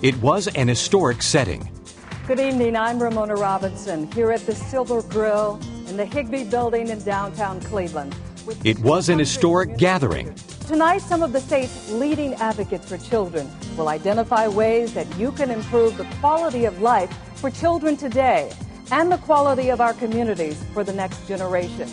It was an historic setting. Good evening, I'm Ramona Robinson, here at the Silver Grill in the Higbee Building in downtown Cleveland. It was an historic gathering. Tonight, some of the state's leading advocates for children will identify ways that you can improve the quality of life for children today and the quality of our communities for the next generation.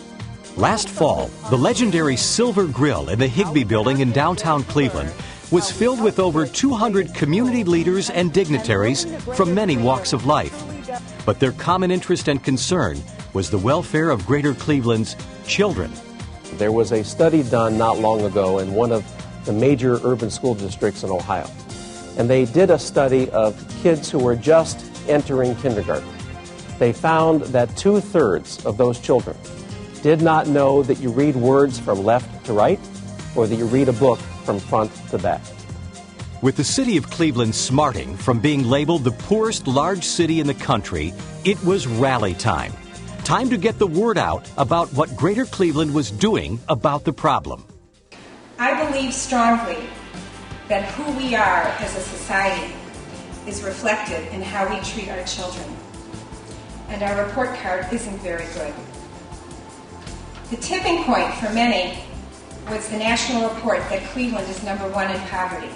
Last fall, the legendary Silver Grill in the Higbee Building in downtown Cleveland was filled with over 200 community leaders and dignitaries from many walks of life. But their common interest and concern was the welfare of Greater Cleveland's children. There was a study done not long ago in one of the major urban school districts in Ohio. And they did a study of kids who were just entering kindergarten. They found that 2/3 of those children did not know that you read words from left to right or that you read a book from front to back. With the city of Cleveland smarting from being labeled the poorest large city in the country, it was rally time. Time to get the word out about what Greater Cleveland was doing about the problem. I believe strongly that who we are as a society is reflected in how we treat our children. And our report card isn't very good. The tipping point for many was the national report that Cleveland is #1 in poverty.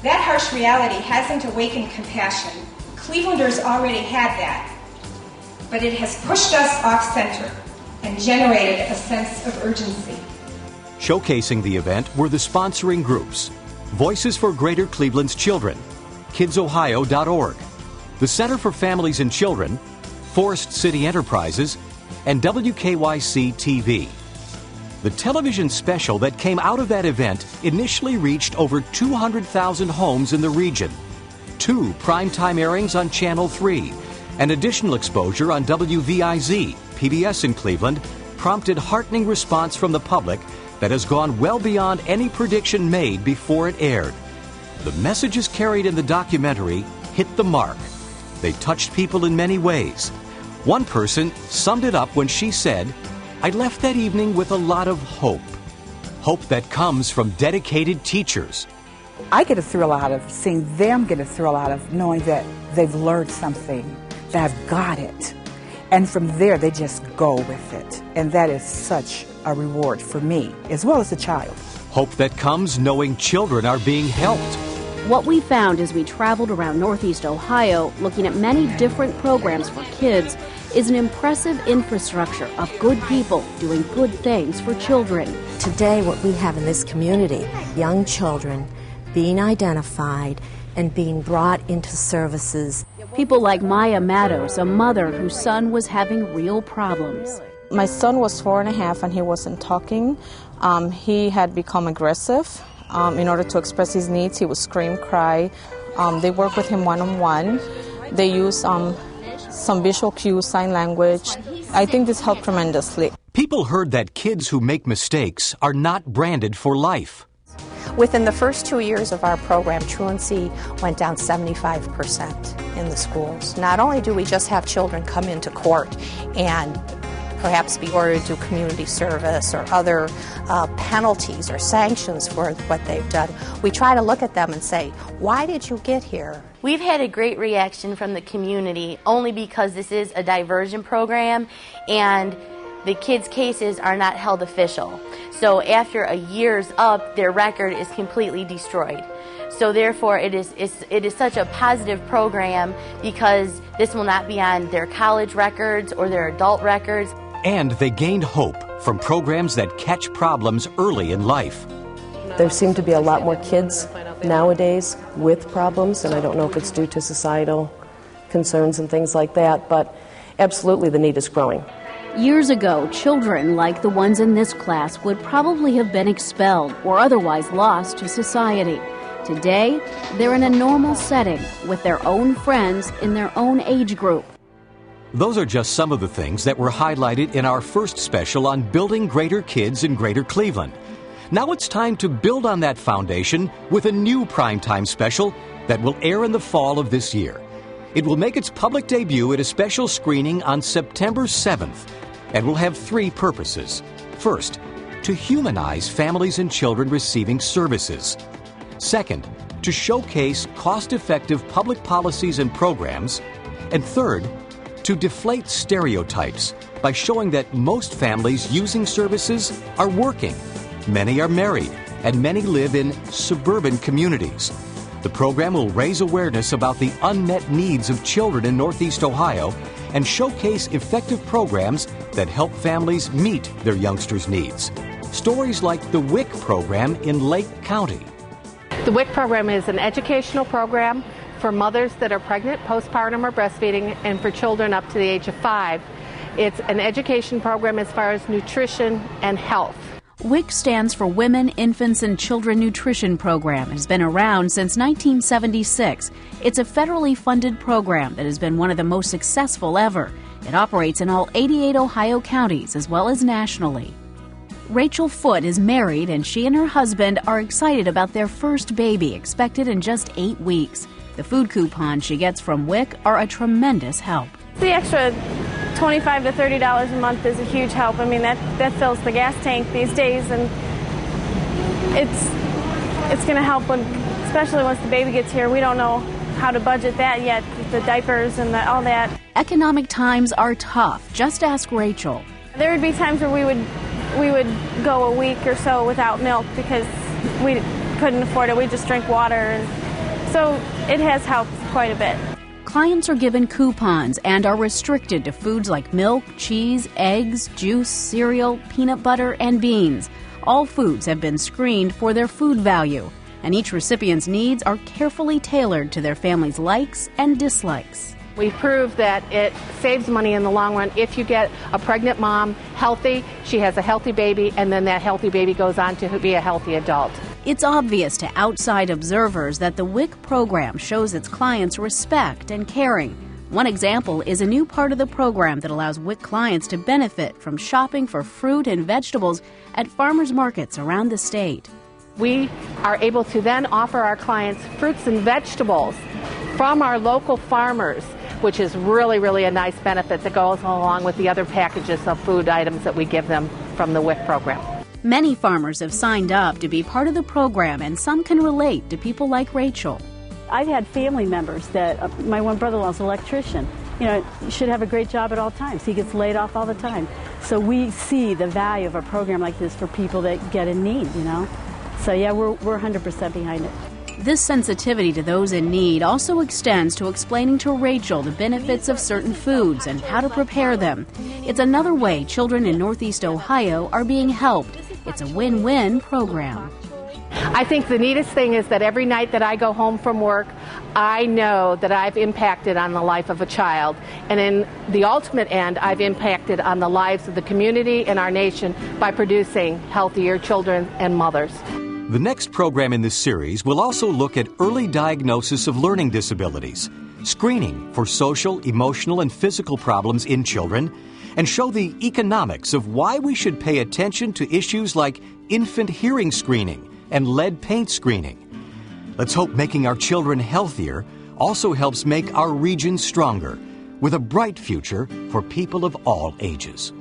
That harsh reality hasn't awakened compassion. Clevelanders already had that. But it has pushed us off center and generated a sense of urgency. Showcasing the event were the sponsoring groups: Voices for Greater Cleveland's Children, KidsOhio.org, the Center for Families and Children, Forest City Enterprises, and WKYC-TV. The television special that came out of that event initially reached over 200,000 homes in the region. 2 primetime airings on Channel 3, and additional exposure on WVIZ, PBS in Cleveland, prompted heartening response from the public that has gone well beyond any prediction made before it aired. The messages carried in the documentary hit the mark. They touched people in many ways. One person summed it up when she said, "I left that evening with a lot of hope. Hope that comes from dedicated teachers." I get a thrill out of seeing them get a thrill out of knowing that they've learned something, that I've got it. And from there, they just go with it. And that is such a reward for me, as well as the child. Hope that comes knowing children are being helped. What we found as we traveled around Northeast Ohio, looking at many different programs for kids, is an impressive infrastructure of good people doing good things for children. Today, what we have in this community, young children being identified and being brought into services. People like Maya Matos, a mother whose son was having real problems. My son was 4.5 and he wasn't talking. He had become aggressive. In order to express his needs, he would scream, cry. They work with him one-on-one. They use some visual cues, sign language. I think this helped tremendously. People heard that kids who make mistakes are not branded for life. Within the first 2 years of our program, truancy went down 75% in the schools. Not only do we just have children come into court and perhaps be ordered to community service or other penalties or sanctions for what they've done, we try to look at them and say, why did you get here? We've had a great reaction from the community only because this is a diversion program and the kids' cases are not held official. So after a year's up, their record is completely destroyed. So therefore, it is such a positive program because this will not be on their college records or their adult records. And they gained hope from programs that catch problems early in life. There seem to be a lot more kids nowadays with problems, and I don't know if it's due to societal concerns and things like that, but absolutely the need is growing. Years ago, children like the ones in this class would probably have been expelled or otherwise lost to society. Today, they're in a normal setting with their own friends in their own age group. Those are just some of the things that were highlighted in our first special on building greater kids in Greater Cleveland. Now it's time to build on that foundation with a new primetime special that will air in the fall of this year. It will make its public debut at a special screening on September 7th and will have 3 purposes. First, to humanize families and children receiving services. Second, to showcase cost-effective public policies and programs. And third, to deflate stereotypes by showing that most families using services are working, many are married, and many live in suburban communities. The program will raise awareness about the unmet needs of children in Northeast Ohio and showcase effective programs that help families meet their youngsters' needs. Stories like the WIC program in Lake County. The WIC program is an educational program for mothers that are pregnant, postpartum, or breastfeeding, and for children up to the age of 5. It's an education program as far as nutrition and health. WIC stands for Women, Infants, and Children Nutrition Program. It has been around since 1976. It's a federally funded program that has been one of the most successful ever. It operates in all 88 Ohio counties as well as nationally. Rachel Foote is married, and she and her husband are excited about their first baby, expected in just 8 weeks. The food coupons she gets from WIC are a tremendous help. The extra $25 to $30 a month is a huge help. I mean, that fills the gas tank these days, and it's going to help when, especially once the baby gets here. We don't know how to budget that yet, the diapers and all that. Economic times are tough. Just ask Rachel. There would be times where we would go a week or so without milk because we couldn't afford it. We just drink water, and so it has helped quite a bit. Clients are given coupons and are restricted to foods like milk, cheese, eggs, juice, cereal, peanut butter, and beans. All foods have been screened for their food value, and each recipient's needs are carefully tailored to their family's likes and dislikes. We've proved that it saves money in the long run. If you get a pregnant mom healthy, she has a healthy baby, and then that healthy baby goes on to be a healthy adult. It's obvious to outside observers that the WIC program shows its clients respect and caring. One example is a new part of the program that allows WIC clients to benefit from shopping for fruit and vegetables at farmers markets around the state. We are able to then offer our clients fruits and vegetables from our local farmers, which is really, really a nice benefit that goes along with the other packages of food items that we give them from the WIC program. Many farmers have signed up to be part of the program, and some can relate to people like Rachel. I've had family members that, my one brother-in-law's an electrician. You know, he should have a great job at all times. He gets laid off all the time. So we see the value of a program like this for people that get in need, you know. So yeah, we're 100% behind it. This sensitivity to those in need also extends to explaining to Rachel the benefits of certain foods and how to prepare them. It's another way children in Northeast Ohio are being helped. It's a win-win program. I think the neatest thing is that every night that I go home from work, I know that I've impacted on the life of a child. And in the ultimate end, I've impacted on the lives of the community and our nation by producing healthier children and mothers. The next program in this series will also look at early diagnosis of learning disabilities, screening for social, emotional, and physical problems in children, and show the economics of why we should pay attention to issues like infant hearing screening and lead paint screening. Let's hope making our children healthier also helps make our region stronger, with a bright future for people of all ages.